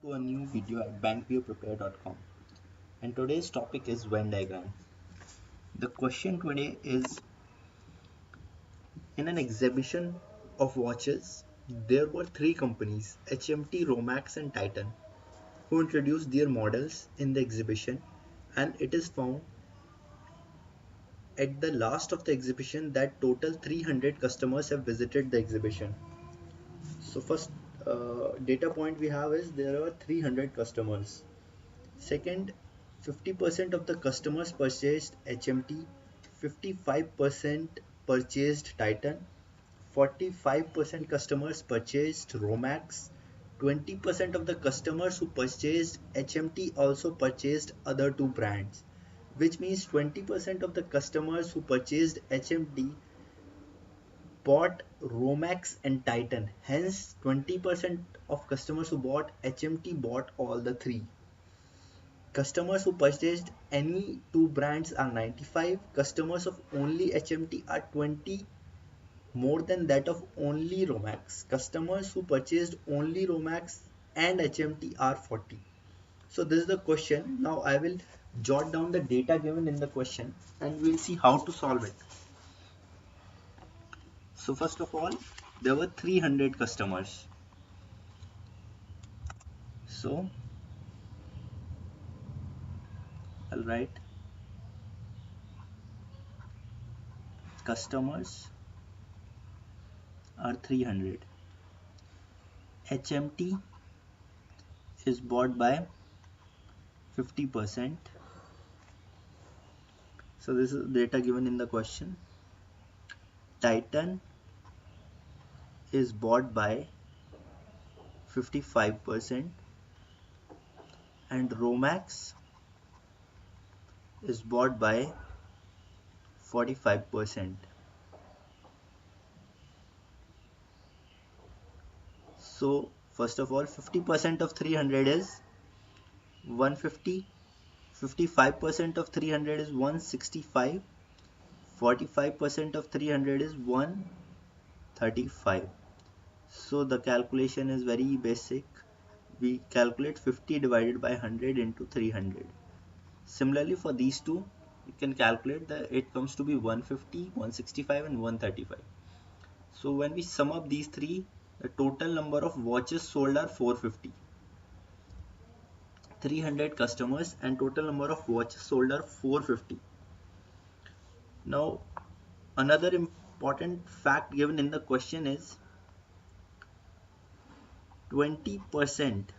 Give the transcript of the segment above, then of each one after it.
to a new video at bankviewprepare.com, and today's topic is Venn diagram. The question today is, in an exhibition of watches, there were three companies, HMT, Romax and Titan, who introduced their models in the exhibition, and it is found at the last of the exhibition that total 300 customers have visited the exhibition. So first data point we have is there are 300 customers. Second, 50% of the customers purchased HMT, 55% purchased Titan, 45% customers purchased Romax, 20% of the customers who purchased HMT also purchased other two brands, which means 20% of the customers who purchased HMT bought Romax and Titan. Hence, 20% of customers who bought HMT bought all the three. Customers who purchased any two brands are 95. Customers of only HMT are 20, more than that of only Romax. Customers who purchased only Romax and HMT are 40. So this is the question. Now I will jot down the data given in the question and we'll see how to solve it. So first of all, there were 300 customers. So I'll write customers are 300. HMT is bought by 50%. So this is data given in the question. Titan is bought by 55% and Romax is bought by 45%. So first of all, 50% of 300 is 150, 55% of 300 is 165, 45% of 300 is 135. So the calculation is very basic. We calculate 50 divided by 100 into 300. Similarly, for these two, you can calculate that it comes to be 150, 165 and 135. So when we sum up these three, the total number of watches sold are 450. 300 customers and total number of watches sold are 450. Now, another important fact given in the question is 20%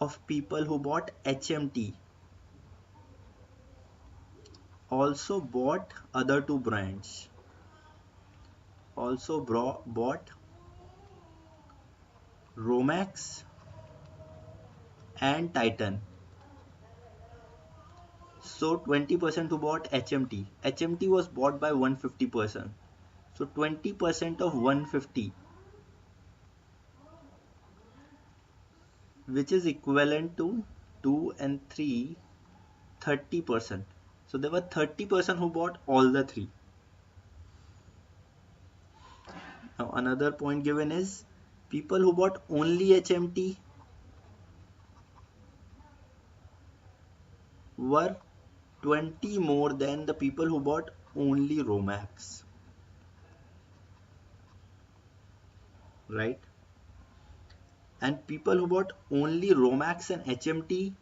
of people who bought HMT also bought other two brands, also bought Romax and Titan. So 20% who bought HMT. HMT was bought by 150%. So 20% of 150, which is equivalent to 2 and 3, 30%. So there were 30% who bought all the three. Now another point given is people who bought only HMT were 20 more than the people who bought only Romax, right? And people who bought only Romax and HMT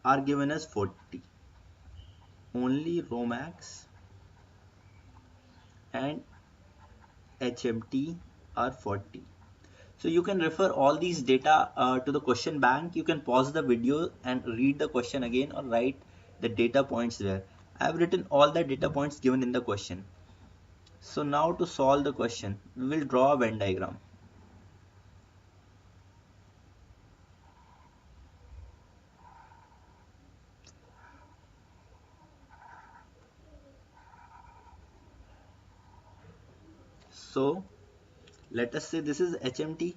are given as 40. Only Romax and HMT are 40. So you can refer all these data to the question bank. You can pause the video and read the question again or write the data points there. I have written all the data points given in the question. So now to solve the question, we will draw a Venn diagram. So let us say this is HMT,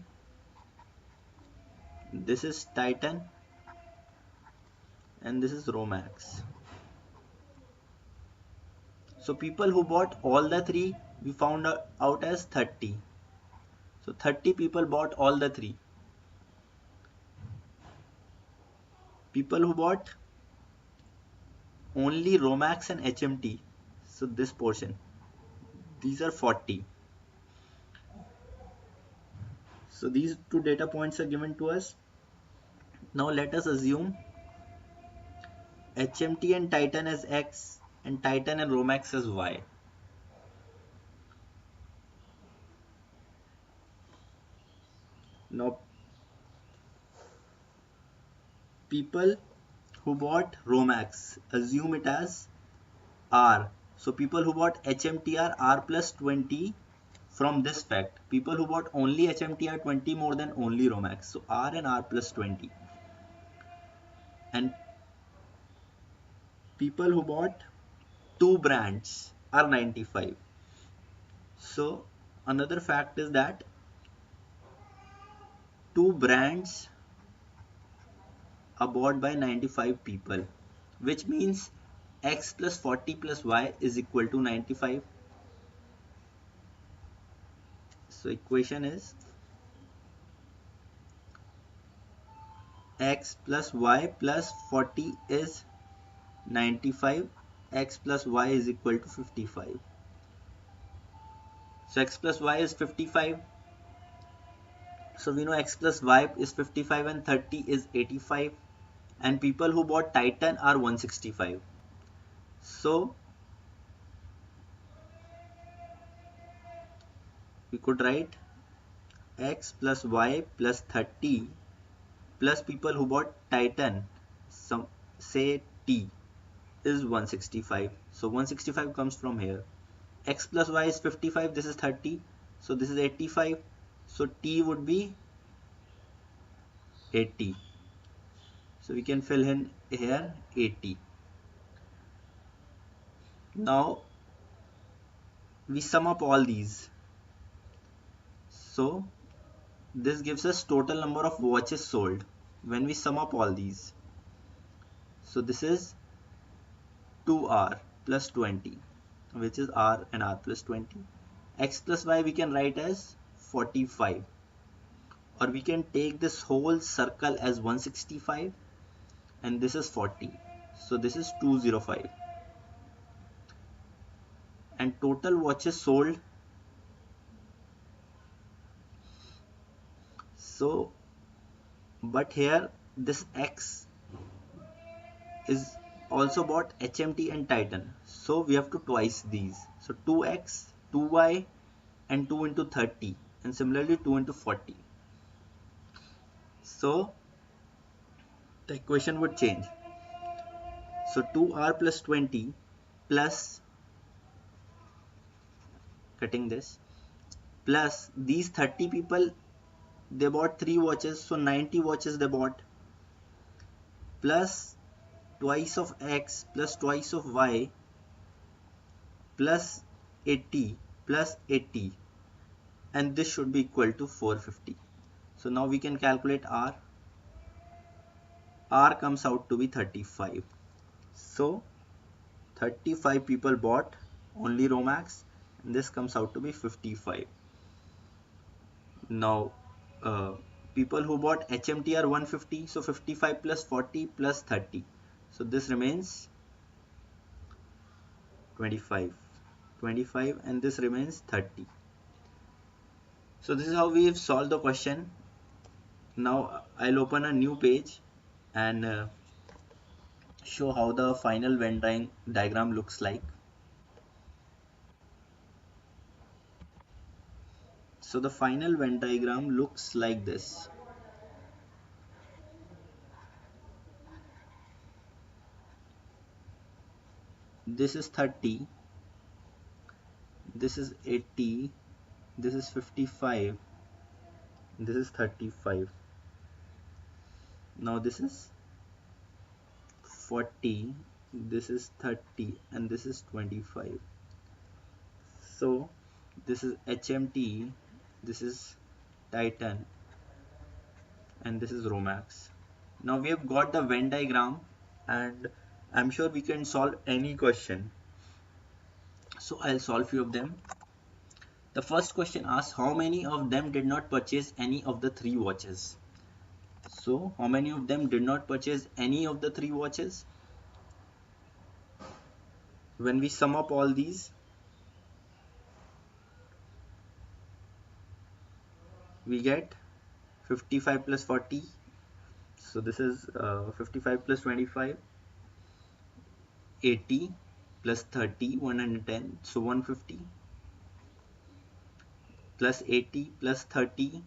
this is Titan, and this is Romax. So people who bought all the three, we found out as 30. So 30 people bought all the three. People who bought only Romax and HMT, so this portion, these are 40. So these two data points are given to us. Now let us assume HMT and Titan as X and Titan and Romax as Y. Now people who bought Romax, assume it as R. So people who bought HMT are R plus 20 from this fact. People who bought only HMT are 20 more than only Romax. So R and R plus 20. And people who bought two brands are 95. So another fact is that two brands are bought by 95 people, which means X plus 40 plus Y is equal to 95. So equation is X plus Y plus 40 is 95. X plus Y is equal to 55. So X plus Y is 55. So we know X plus Y is 55 and 30 is 85. And people who bought Titan are 165. So we could write X plus Y plus 30 plus people who bought Titan, some say T, is 165. So 165 comes from here. X plus Y is 55, this is 30, so this is 85. So T would be 80. So we can fill in here 80. Now we sum up all these. So this gives us total number of watches sold when we sum up all these. So this is 2R plus 20, which is R and R plus 20. X plus Y we can write as 45, or we can take this whole circle as 165 and this is 40. So this is 205. And total watches sold, so but here this X is also bought HMT and Titan, so we have to twice these. So 2X, 2Y and 2 into 30, and similarly 2 into 40. So the equation would change. So 2R plus 20 plus, cutting this, plus these 30 people, they bought 3 watches, so 90 watches they bought, plus twice of X plus twice of Y plus 80 plus 80, and this should be equal to 450. So now we can calculate R. R comes out to be 35. So 35 people bought only Romax, and this comes out to be 55. Now people who bought HMT are 150, so 55 plus 40 plus 30, so this remains 25, and this remains 30. So this is how we have solved the question. Now I'll open a new page and show how the final Venn diagram looks like. So the final Venn diagram looks like this. This is 30, this is 80, this is 55, this is 35. Now this is 40, this is 30, and this is 25. So this is HMT, this is Titan, and this is Romax. Now we have got the Venn diagram, and I'm sure we can solve any question. So I'll solve few of them. The first question asks how many of them did not purchase any of the 3 watches. So how many of them did not purchase any of the three watches? When we sum up all these, we get 55 plus 40. So this is 55 plus 25, 80 plus 30, 110. So 150 plus 80 plus 30,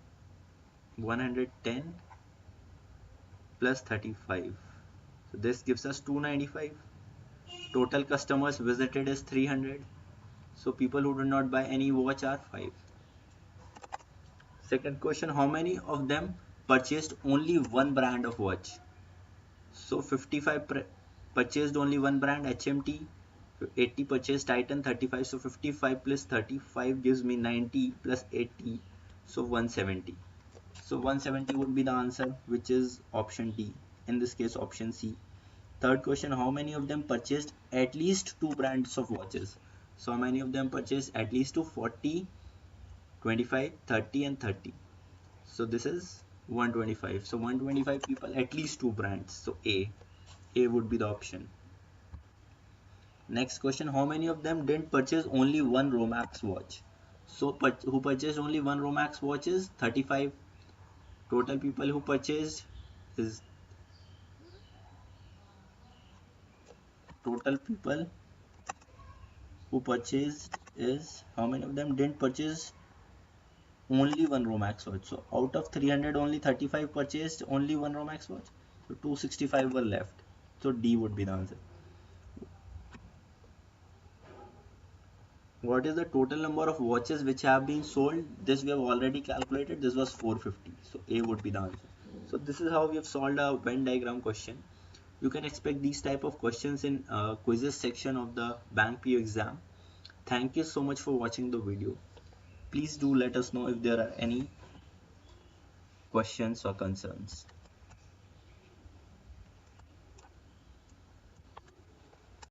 110 plus 35. So this gives us 295. Total customers visited is 300. So people who did not buy any watch are 5. Second question, how many of them purchased only one brand of watch? So 55 purchased only one brand, HMT. 80 purchased Titan, 35. So 55 plus 35 gives me 90 plus 80. So 170. So 170 would be the answer, which is option D. In this case, option C. Third question, how many of them purchased at least two brands of watches? So how many of them purchased at least two? 40, 25, 30 and 30. So this is 125. So 125 people, at least two brands. So A would be the option. Next question, how many of them didn't purchase only one Romax watch? So who purchased only one Romax watch is 35. Total people who purchased is total people who purchased is, how many of them didn't purchase only one Romax watch? So out of 300 only 35 purchased only one Romax watch. So 265 were left. So D would be the answer. What is the total number of watches which have been sold? This we have already calculated. This was 450. So A would be the answer. So this is how we have solved a Venn diagram question. You can expect these type of questions in quizzes section of the Bank PO exam. Thank you so much for watching the video. Please do let us know if there are any questions or concerns.